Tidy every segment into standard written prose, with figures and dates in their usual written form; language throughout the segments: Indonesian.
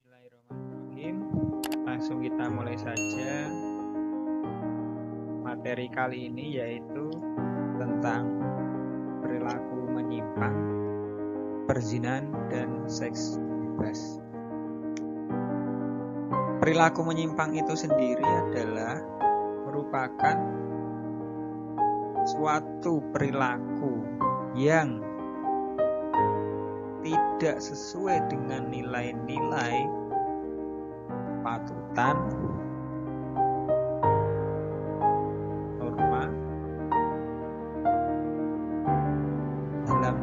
Bismillahirrahmanirrahim. Langsung kita mulai saja. Materi kali ini yaitu tentang perilaku menyimpang, perzinahan, dan seks bebas. Perilaku menyimpang itu sendiri adalah merupakan suatu perilaku yang tidak sesuai dengan nilai-nilai kepatutan, norma dalam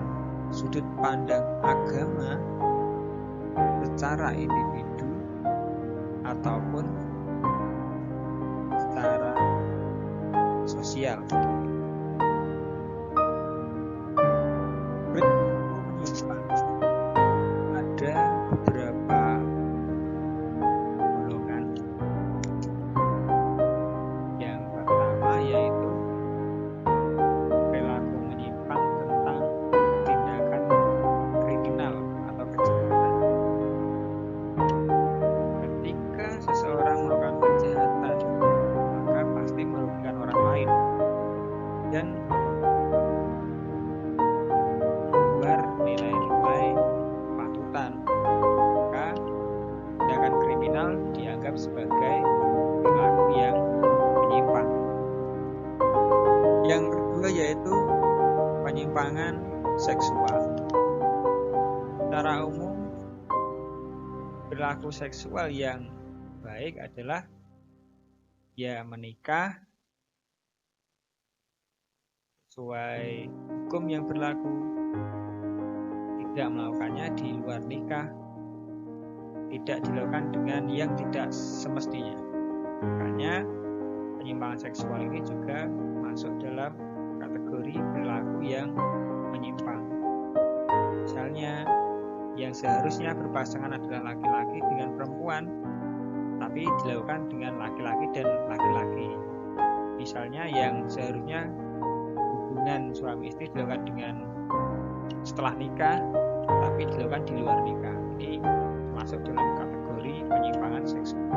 sudut pandang agama secara individu ataupun secara sosial. Ada beberapa golongan. Yang pertama yaitu perilaku menyimpang tentang tindakan kriminal atau kejahatan. Ketika seseorang melakukan kejahatan, maka pasti merugikan orang lain dan luar nilai-nilai kepatutan. Maka tindakan kriminal dianggap sebagai perilaku yang menyimpang. Yang kedua yaitu penyimpangan seksual. Secara umum, perilaku seksual yang baik adalah menikah sesuai hukum yang berlaku, tidak melakukannya di luar nikah, tidak dilakukan dengan yang tidak semestinya. Makanya penyimpangan seksual ini juga masuk dalam kategori perilaku yang menyimpang. Misalnya, yang seharusnya berpasangan adalah laki-laki dengan perempuan, tapi dilakukan dengan laki-laki dan laki-laki. Misalnya, yang seharusnya hubungan suami istri dilakukan dengan setelah nikah, tapi dilakukan di luar nikah. Ini masuk dalam kategori penyimpangan seksual.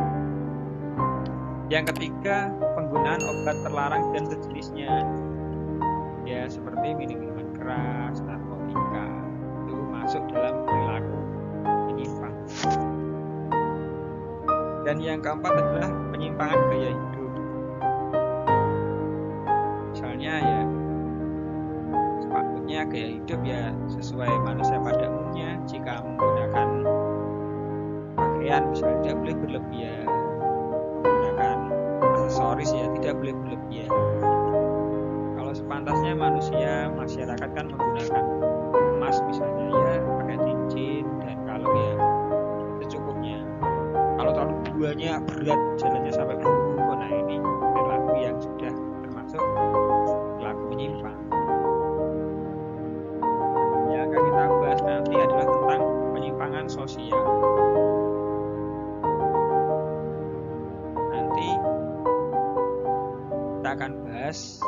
Yang ketiga, penggunaan obat terlarang dan sejenisnya, seperti minuman keras, narkotika, itu masuk dalam perilaku menyimpang. Dan yang keempat adalah penyimpangan gaya hidup. Misalnya sepatutnya gaya hidup sesuai manusia pada umumnya. Jika menggunakan pakaian misalnya tidak boleh berlebihan, menggunakan aksesoris tidak boleh berlebihan. Kalau sepantasnya masyarakat kan menggunakan emas misalnya pakai cincin, dan kalau secukupnya. Kalau terlalu banyak berat jalannya sampai berbuku, nah ini perilaku yang sudah termasuk perilaku menyimpang. Yang akan kita bahas nanti adalah tentang penyimpangan sosial. Nanti kita akan bahas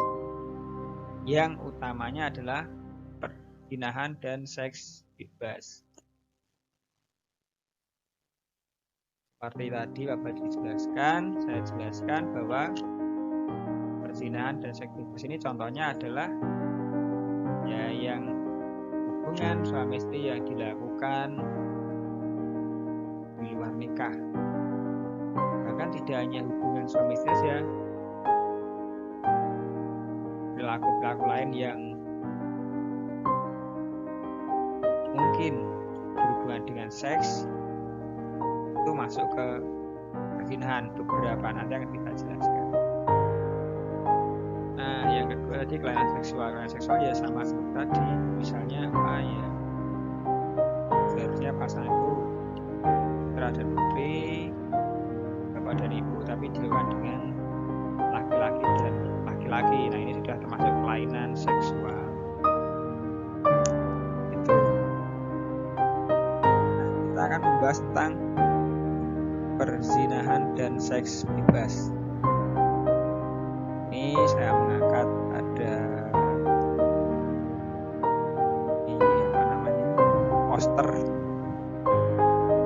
yang utamanya adalah perzinahan dan seks bebas. Seperti tadi Bapak dijelaskan, saya jelaskan bahwa perzinahan dan seks bebas ini contohnya adalah yang hubungan suami istri yang dilakukan di luar nikah. Bahkan tidak hanya hubungan suami istri saja, perilaku-perilaku lain yang mungkin berhubungan dengan seks itu masuk ke perzinahan. Beberapa nanti akan kita jelaskan. Nah, yang kedua tadi kelainan seksual. Kelainan seksual sama seperti tadi. Misalnya seharusnya pasangan itu putra dan putri, bapak dan ibu, tapi dilakukan dengan laki-laki dan laki-laki. Nah, ini sudah termasuk kelainan seksual. Itu. Nah, kita akan membahas tentang perzinahan dan seks bebas. Ini saya mengangkat ada poster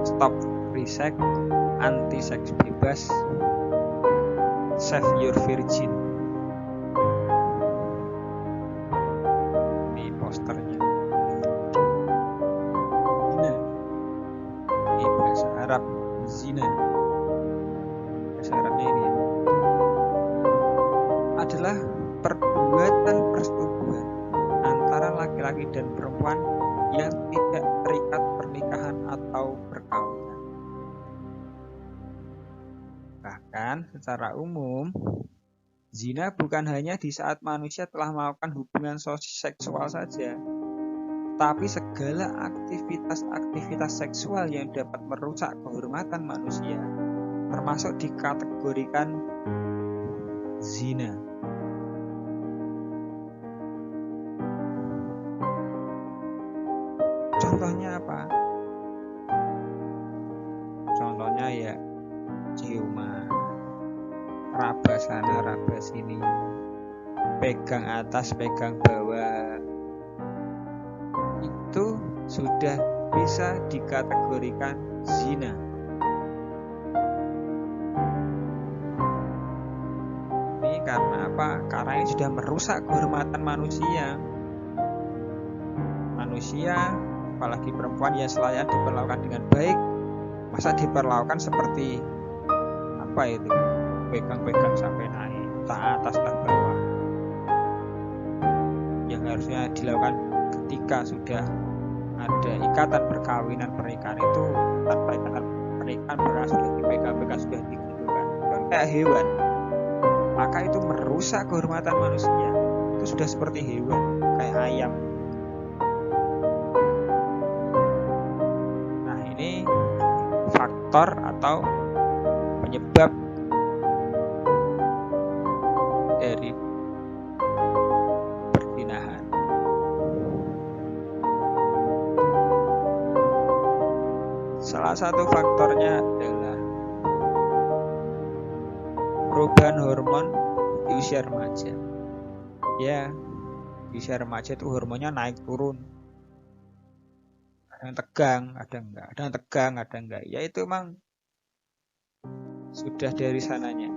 stop free sex, anti seks bebas, save your virgin. Ini posternya. Zina. Ini bahasa Arab, zina. Bahasa Arabnya ini ya. Adalah perbuatan persetubuhan antara laki-laki dan perempuan yang tidak terikat pernikahan atau perkawinan. Bahkan secara umum, zina bukan hanya di saat manusia telah melakukan hubungan seksual saja, tapi segala aktivitas seksual yang dapat merusak kehormatan manusia termasuk dikategorikan zina. Contohnya apa? Contohnya ya ciuman, raba sana, raba sini, pegang atas, pegang bawah. Itu sudah bisa dikategorikan zina. Ini karena apa? Karena ini sudah merusak kehormatan manusia. Manusia, apalagi perempuan yang selayaknya diperlakukan dengan baik, masa diperlakukan seperti apa itu, pegang-pegang sampai naik, tak atas tak bawah, yang harusnya dilakukan ketika sudah ada ikatan perkawinan pernikahan itu. Tanpa ikatan pernikahan bahkan sudah dipegang-pegang, sudah digitukan, kan kayak hewan. Maka itu merusak kehormatan manusia. Itu sudah seperti hewan, kayak ayam. Faktor atau penyebab dari perzinahan. Salah satu faktornya adalah perubahan hormon di usia remaja. Ya, di usia remaja itu hormonnya naik turun. Yang tegang, ada enggak, ada yang tegang, ada enggak. Ya itu memang sudah dari sananya.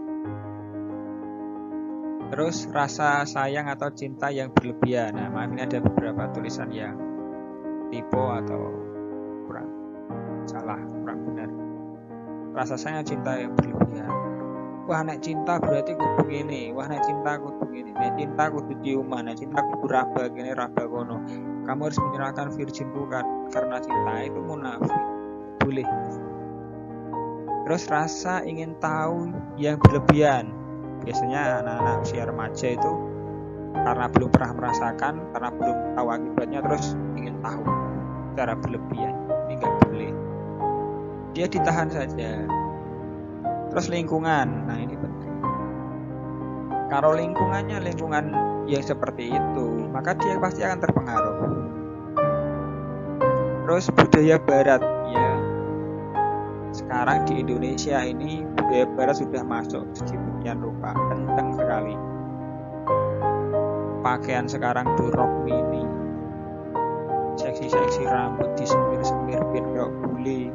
Terus rasa sayang atau cinta yang berlebihan. Nah, maaf ini ada beberapa tulisan yang typo atau kurang salah, kurang benar. Rasa sayang, cinta yang berlebihan. Wah, nek cinta berarti kudu begini. Wah, nek cinta kudu begini. Nek cinta kudu ciuman, nek cinta kudu raba gini, raba kono. Kamu harus menyerahkan virginku karena cinta. Itu munafik. Boleh. Terus rasa ingin tahu yang berlebihan. Biasanya anak-anak usia remaja itu karena belum pernah merasakan, karena belum tahu akibatnya, terus ingin tahu secara berlebihan. Ini nggak boleh. Dia ditahan saja. Terus lingkungan. Nah, ini penting. Kalau lingkungannya lingkungan yang seperti itu, maka dia pasti akan terpengaruh. Terus budaya barat, ya sekarang di Indonesia ini budaya barat sudah masuk sedemikian rupa, kencang sekali. Pakaian sekarang rok mini, seksi-seksi rambut disemir-semir biar gak bule.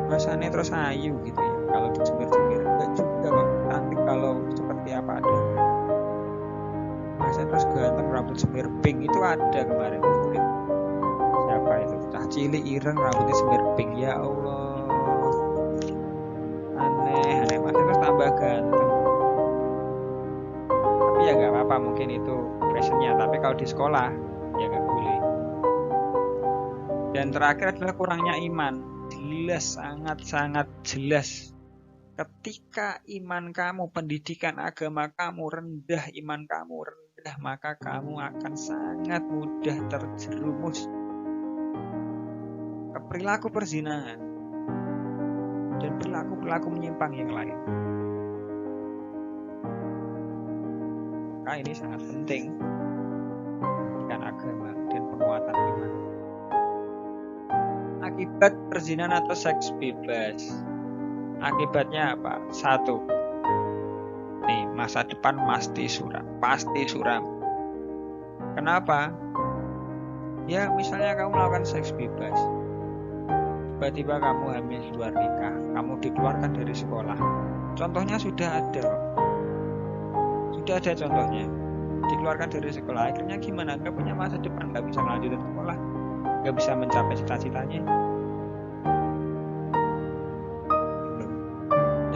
Rasanya terus ayu gitu ya kalau disemir-semir. Enggak juga kok, cantik kalau seperti apa ada. Masa terus ganteng rambut semir pink itu ada kemarin. Siapa itu? Cah cilik ireng rambutnya semir pink. Ya Allah, aneh. Masa terus tambah ganteng. Tapi ya nggak apa-apa, mungkin itu fashionnya. Tapi kalau di sekolah ya nggak boleh. Dan terakhir adalah kurangnya iman. Jelas, sangat-sangat jelas. Ketika iman kamu, pendidikan agama kamu rendah, iman kamu rendah, maka kamu akan sangat mudah terjerumus ke perilaku perzinahan dan perilaku-perilaku menyimpang yang lain. Maka ini sangat penting, pendidikan agama dan penguatan iman. Akibat perzinahan atau seks bebas. Akibatnya apa? 1. Nih, masa depan pasti suram. Kenapa? Ya, misalnya kamu melakukan seks bebas. tiba-tiba kamu hamil di luar nikah, kamu dikeluarkan dari sekolah. Contohnya sudah ada contohnya. Dikeluarkan dari sekolah, akhirnya gimana? Nggak punya masa depan, nggak bisa melanjutkan sekolah, nggak bisa mencapai cita-citanya.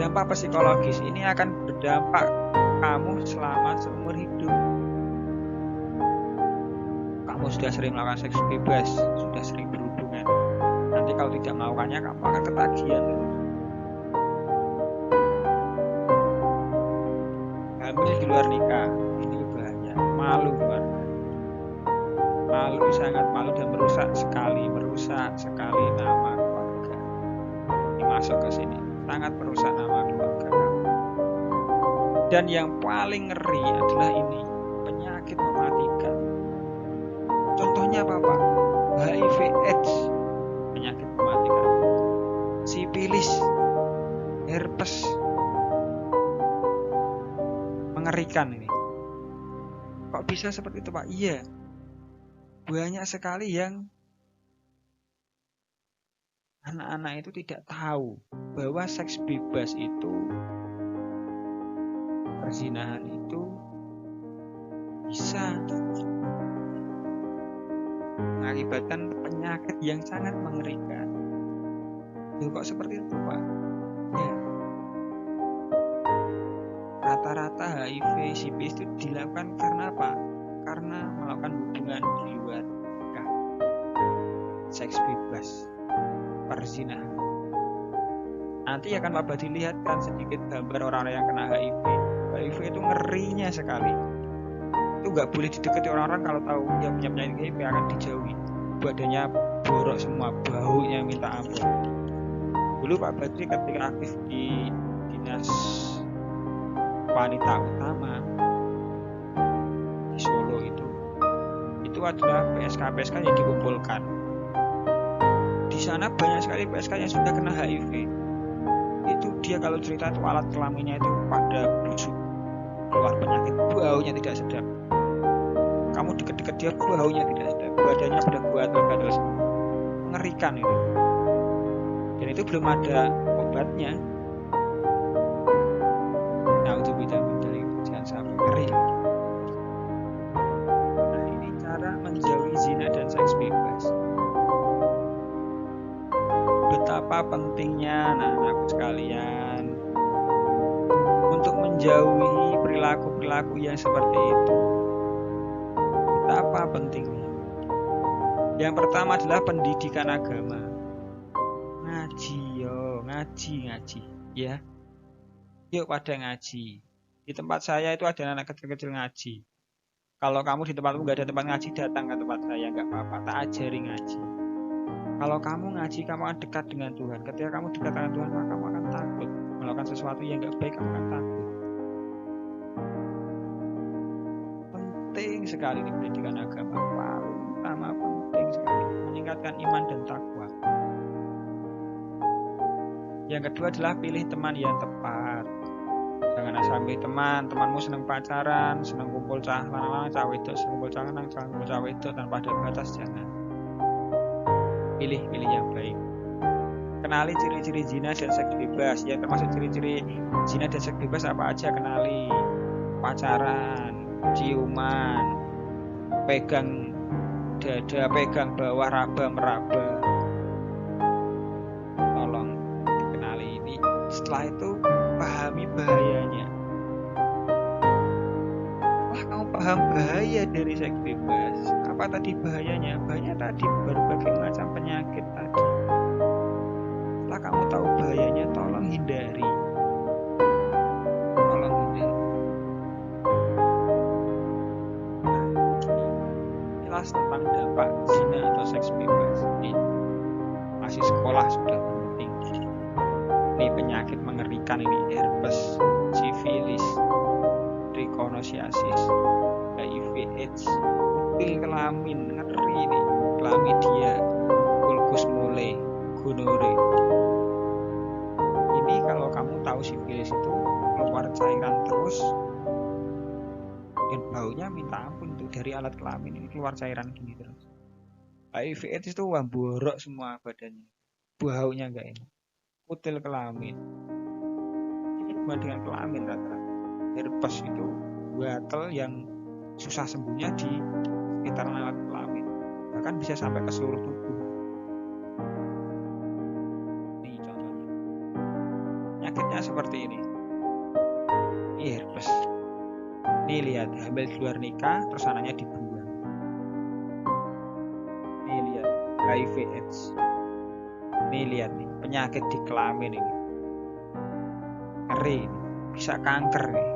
Dampak psikologis ini akan berdampak kamu selama seumur hidup. Kamu sudah sering melakukan seks bebas, sudah sering berhubungan. Nanti kalau tidak melakukannya, kamu akan ketagihan terus. Hamil di luar nikah, ini bahaya. Malu keluarga. Malu, sangat malu dan merusak sekali nama keluarga. Ini masuk ke sini, sangat merusak nama keluarga kamu. Dan yang paling ngeri adalah ini, penyakit mematikan. Contohnya apa Pak? HIV/AIDS, penyakit mematikan. Sipilis, herpes, mengerikan ini. Kok bisa seperti itu Pak? Iya, banyak sekali yang anak-anak itu tidak tahu bahwa seks bebas itu, perzinahan itu bisa mengakibatkan penyakit yang sangat mengerikan. Loh, kok seperti itu Pak? Ya, rata-rata HIV, sipilis itu dilakukan karena apa? Karena melakukan hubungan di luar nikah, seks bebas, perzinahan. Nanti akan Pak Badi lihatkan sedikit gambar orang yang kena HIV. HIV itu ngerinya sekali. Itu nggak boleh didekati orang-orang, kalau tahu dia punya penyakit HIV akan dijauhi. Badannya borok semua, baunya minta ampun. Dulu Pak Badri ketika aktif di dinas wanita utama di Solo itu adalah PSK yang dikumpulkan. Di sana banyak sekali PSK yang sudah kena HIV. Itu dia kalau cerita itu alat kelaminnya itu pada busuk, keluar penyakit, baunya tidak sedap. Kamu deket-deket dia, baunya tidak sedap, badannya pada gatal-gatal semua. Mengerikan itu. Dan itu belum ada obatnya. Nah, untuk vitamin itu jangan sampai ngeri. Nah, ini cara menjauhi zina dan seks bebas. Betapa pentingnya anak-anakku sekalian untuk menjauhi perilaku-perilaku yang seperti itu. Betapa pentingnya. Yang pertama adalah pendidikan agama. Ngaji ya. Yuk pada ngaji. Di tempat saya itu ada anak kecil-kecil ngaji. Kalau kamu di tempatmu nggak ada tempat ngaji, datang ke tempat saya, nggak apa-apa, tak ajari ngaji. Kalau kamu ngaji, kamu akan dekat dengan Tuhan. Ketika kamu dekat dengan Tuhan, maka kamu akan takut melakukan sesuatu yang nggak baik, kamu akan takut. Penting sekali di pendidikan agama, paling utama, penting sekali meningkatkan iman dan takwa. Yang kedua adalah pilih teman yang tepat. Jangan asal pilih temanmu senang pacaran, senang kumpul cah lanang, cah wedok, senang kumpul cah lanang, kumpul cah wedok tanpa ada batas, jangan. Pilih yang baik. Kenali ciri-ciri zina dan seks bebas. Ya, termasuk ciri-ciri zina dan seks bebas apa aja, kenali. Pacaran, ciuman, pegang dada, pegang bawah, meraba. Tolong dikenali ini. Setelah itu pahami bahayanya. Wah, kamu paham bahaya dari seks bebas. Apa tadi bahayanya? Bahayanya tadi berbagai macam penyakit tadi. Setelah kamu tahu bahayanya, tolong hindari. Jelas tentang dampak zina atau seks bebas. Ini masih sekolah sudah penting. Ini penyakit mengerikan ini, herpes, sifilis, trichonosiasis, HIV/AIDS, pil kelamin, ngeri ini, chlamydia, vulgus mole, gonore. Ini kalau kamu tahu sifilis itu keluar cairan terus dan baunya minta ampun tuh, dari alat kelamin ini keluar cairan gini terus. HIV/AIDS itu borok semua badannya. baunya nggak enak. Kutil kelamin. Ini bukan dengan kelamin rata-rata. Herpes itu gatal yang susah sembuhnya di sekitar alat kelamin. Bahkan bisa sampai ke seluruh tubuh. Ini contohnya. Penyakitnya seperti ini. Ini herpes. Ini lihat, hamil di luar nikah, terus anaknya dibuang. Ini lihat, HIV AIDS. Ini lihat nih, penyakit di kelamin ini. Ngeri, bisa kanker nih.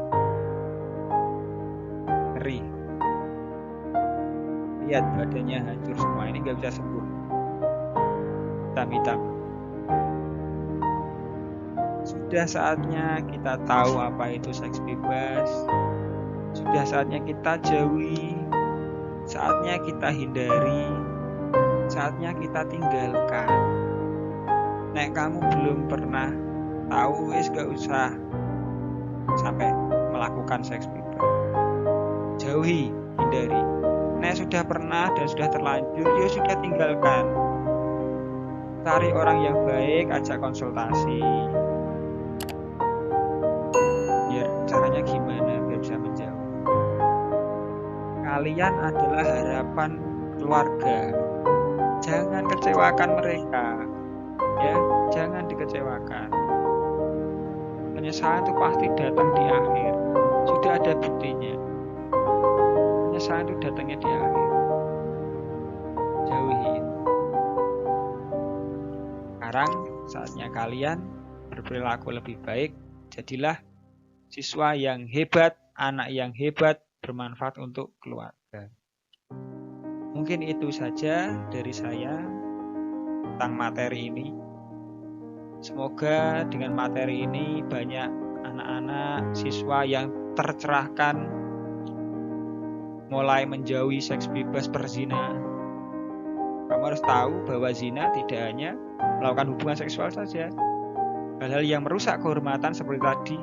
Ngeri. Lihat badannya hancur semua, ini nggak bisa sembuh. Hitam-hitam. Sudah saatnya kita tahu apa itu seks bebas. Sudah saatnya kita jauhi. Saatnya kita hindari. Saatnya kita tinggalkan. Nek kamu belum pernah tahu, wis gak usah sampai melakukan seks bebas. Jauhi, hindari. Nek sudah pernah dan sudah terlanjur, ya sudah tinggalkan. Cari orang yang baik, ajak konsultasi. Biar caranya gimana biar bisa menjauh. Kalian adalah harapan keluarga. Jangan kecewakan mereka. Ya, jangan dikecewakan. Penyesalan itu pasti datang di akhir. Sudah ada buktinya. Penyesalan itu datangnya di akhir. Jauhi. Sekarang saatnya kalian berperilaku lebih baik. Jadilah siswa yang hebat, anak yang hebat, bermanfaat untuk keluarga. Mungkin itu saja dari saya tentang materi ini. Semoga dengan materi ini banyak anak-anak siswa yang tercerahkan mulai menjauhi seks bebas berzina. Kamu harus tahu bahwa zina tidak hanya melakukan hubungan seksual saja. Hal-hal yang merusak kehormatan seperti tadi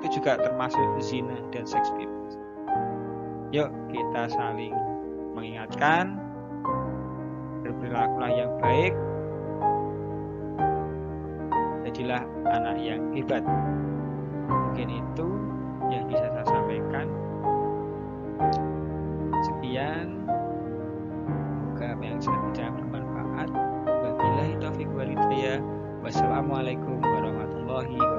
itu juga termasuk zina dan seks bebas. Yuk kita saling mengingatkan, berperilakulah yang baik, jadilah anak yang hebat. Mungkin itu yang bisa saya sampaikan. Sekian, semoga apa yang saya bicarakan bermanfaat. Wabillahi taufiq wal hidayah. Wassalamualaikum warahmatullahi wabarakatuh.